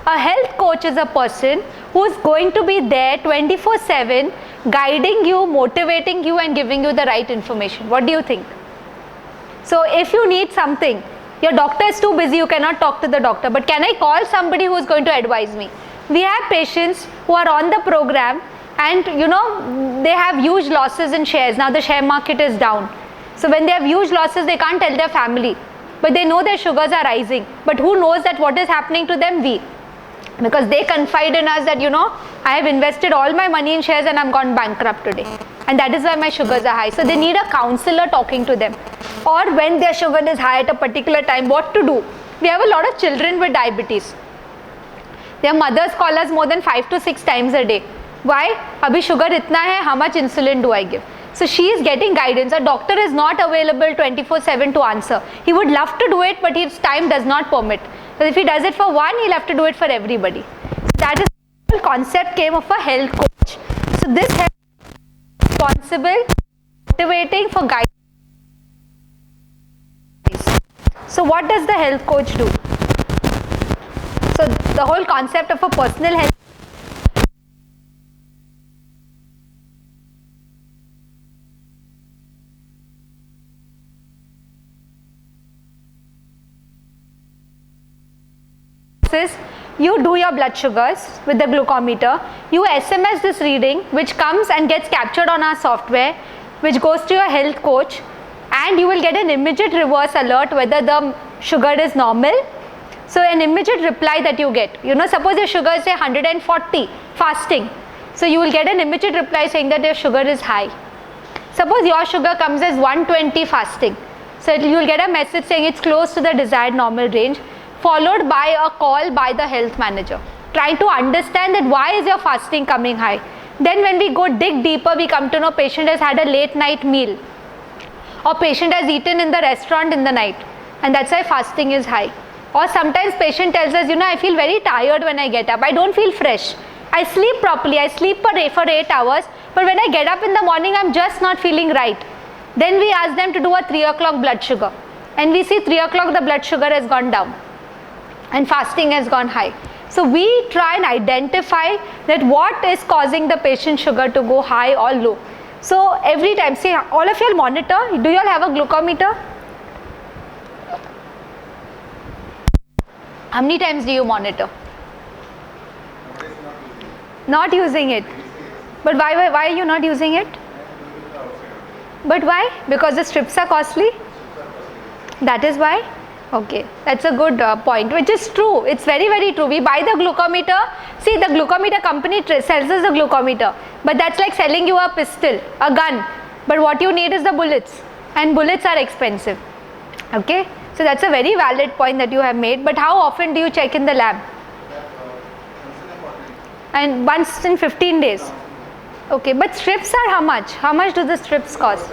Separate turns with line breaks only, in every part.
A health coach is a person who is going to be there 24/7, guiding you, motivating you, and giving you the right information. What do you think? So if you need something, your doctor is too busy, you cannot talk to the doctor, but can I call somebody who is going to advise me? We have patients who are on the program and they have huge losses in shares. Now the share market is down. So when they have huge losses, they can't tell their family, but they know their sugars are rising. But who knows that what is happening to them? We. Because they confide in us that I have invested all my money in shares and I'm gone bankrupt today, and that is why my sugars are high. So they need a counselor talking to them. Or when their sugar is high at a particular time, what to do? We have a lot of children with diabetes. Their mothers call us more than 5 to 6 times a day. Why? Abhi sugar itna hai, how much insulin do I give? So she is getting guidance. A doctor is not available 24/7 to answer. He would love to do it, but his time does not permit. So if he does it for one, he'll have to do it for everybody. So that is the concept came of a health coach. So this health is responsible, motivating for guidance. So what does the health coach do? So the whole concept of a personal health is you do your blood sugars with the glucometer, you SMS this reading which comes and gets captured on our software, which goes to your health coach, and you will get an immediate reverse alert whether the sugar is normal. So an immediate reply that you get, suppose your sugar is say 140 fasting, so you will get an immediate reply saying that your sugar is high. Suppose your sugar comes as 120 fasting, so you will get a message saying it's close to the desired normal range, followed by a call by the health manager trying to understand that why is your fasting coming high. Then when we go dig deeper, we come to know patient has had a late night meal, or patient has eaten in the restaurant in the night, and that's why fasting is high. Or sometimes patient tells us, I feel very tired when I get up, I don't feel fresh, I sleep properly, I sleep for 8 hours, but when I get up in the morning, I'm just not feeling right. Then we ask them to do a 3 o'clock blood sugar, and we see 3 o'clock the blood sugar has gone down and fasting has gone high. So we try and identify that what is causing the patient's sugar to go high or low. So every time, see, all of you all monitor, do you all have a glucometer? How many times do you monitor? Not using it. But why are you not using it? But why? Because the strips are costly? That is why? Okay, that's a good point, which is true. It's very, very true. We buy the glucometer. See, the glucometer company sells us a glucometer, but that's like selling you a pistol, a gun. But what you need is the bullets, and bullets are expensive. Okay, so that's a very valid point that you have made. But how often do you check in the lab? And once in 15 days. Okay, but strips are how much? How much do the strips cost?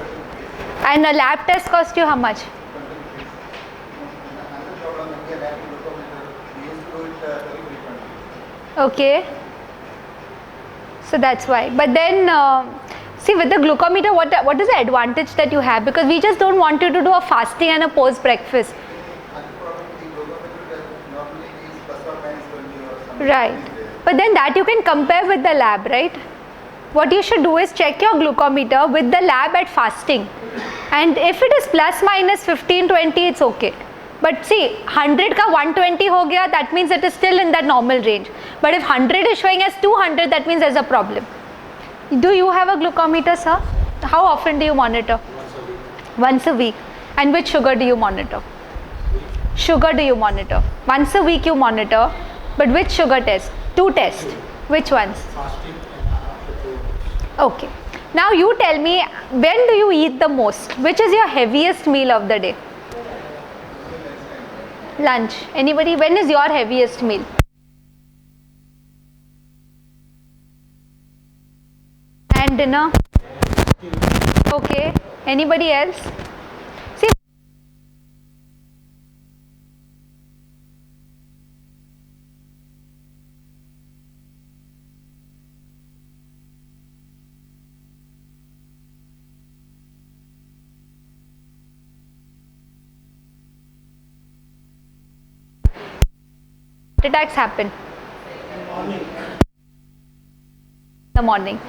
And a lab test cost you how much? Okay, so that's why. But then see, with the glucometer, what is the advantage that you have? Because we just don't want you to do a fasting and a post breakfast. Right, but then that you can compare with the lab, right? What you should do is check your glucometer with the lab at fasting, and if it is plus minus 15-20, it's okay. But see, 100 ka 120 ho gaya, that means it is still in that normal range. But if 100 is showing as 200, that means there's a problem. Do you have a glucometer, sir? How often do you monitor? Once a week. And which sugar do you monitor? Sugar do you monitor? Once a week you monitor, but which sugar test? 2 tests. Which ones? Okay. Now you tell me, when do you eat the most? Which is your heaviest meal of the day? Lunch. Anybody? When is your heaviest meal? And dinner? Okay. Anybody else? See, attacks happen. the morning.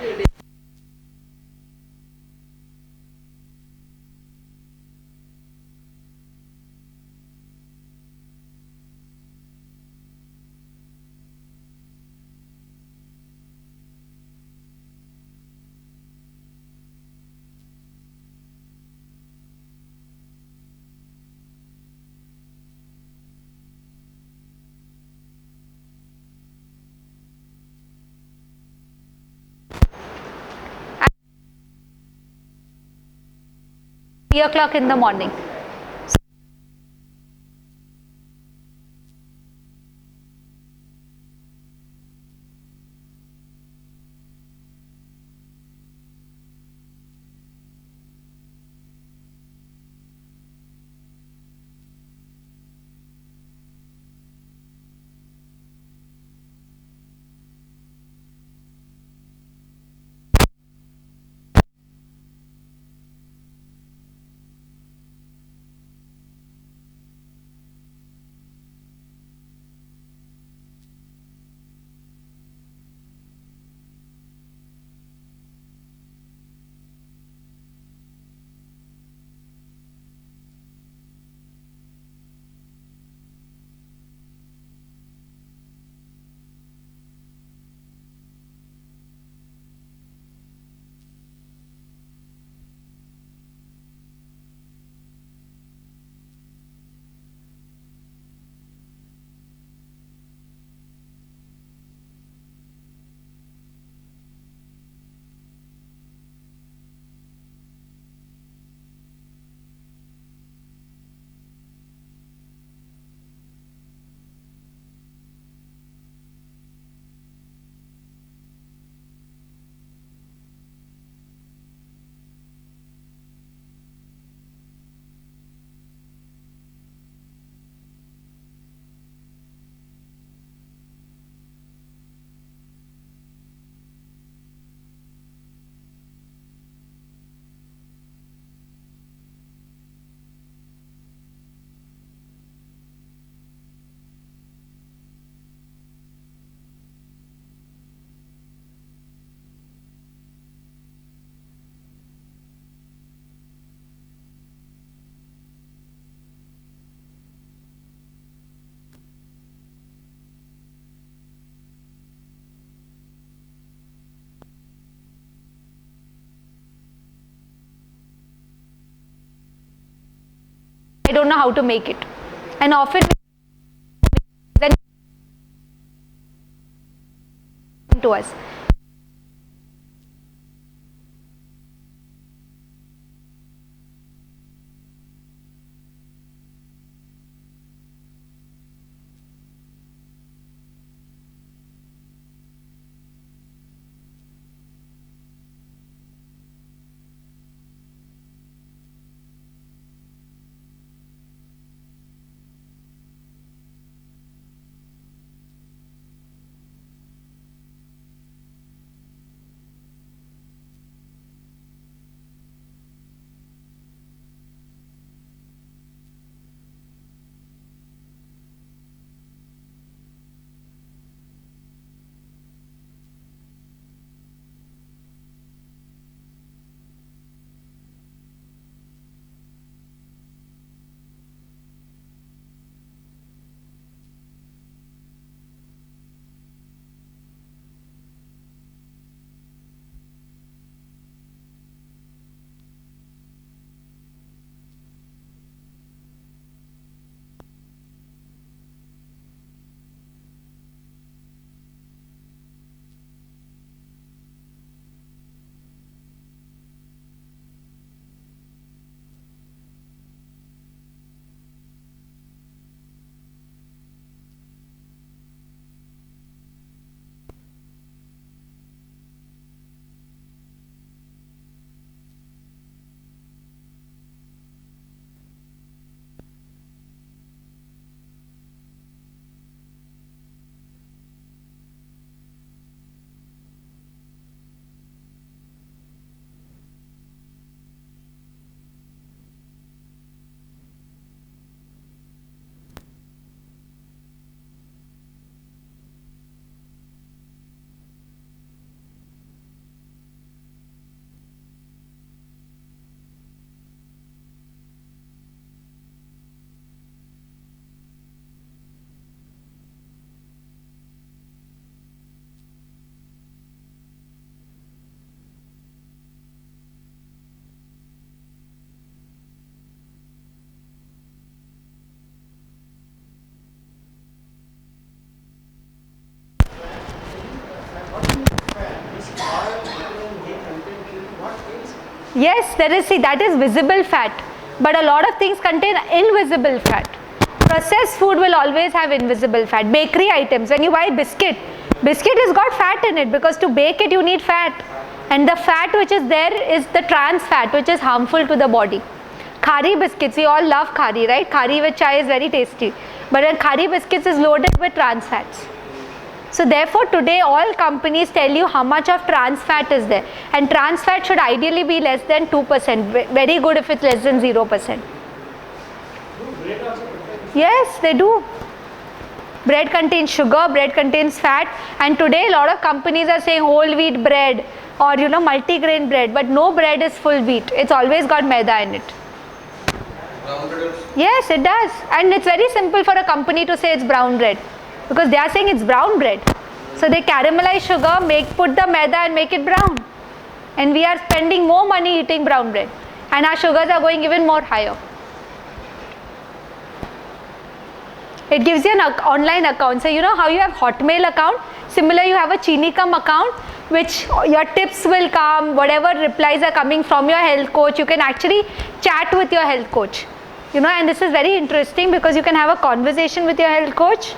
At 3 o'clock in the morning. I don't know how to make it, and often then to us. Yes, there is, see, that is visible fat, but a lot of things contain invisible fat. Processed food will always have invisible fat. Bakery items, when you buy biscuit has got fat in it, because to bake it you need fat, and the fat which is there is the trans fat, which is harmful to the body. Khari biscuits, we all love khari, right? Khari with chai is very tasty, but khari biscuits is loaded with trans fats. So therefore today all companies tell you how much of trans fat is there, and trans fat should ideally be less than 2%, very good if it's less than 0%. Yes, they do. Bread contains sugar, bread contains fat, and today a lot of companies are saying whole wheat bread or multigrain bread, but no bread is full wheat, it's always got maida in it.
Brown bread also?
Yes, it does, and it's very simple for a company to say it's brown bread, because they are saying it's brown bread. So they caramelize sugar, put the maida and make it brown. And we are spending more money eating brown bread, and our sugars are going even more higher. It gives you an online account. So you know how you have Hotmail account? Similar, you have a Chinicum account, which your tips will come, whatever replies are coming from your health coach, you can actually chat with your health coach. And this is very interesting because you can have a conversation with your health coach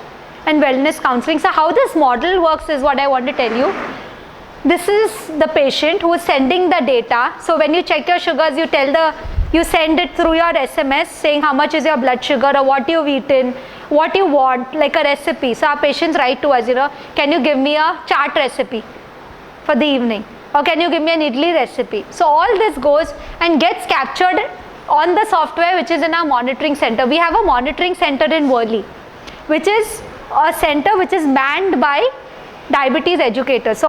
and wellness counseling. So how this model works is what I want to tell you. This is the patient who is sending the data. So when you check your sugars, you send it through your SMS saying how much is your blood sugar or what you've eaten, what you want, like a recipe. So our patients write to us, can you give me a chaat recipe for the evening, or can you give me an idli recipe? So all this goes and gets captured on the software which is in our monitoring center. We have a monitoring center in Worli, which is a center which is manned by diabetes educators. So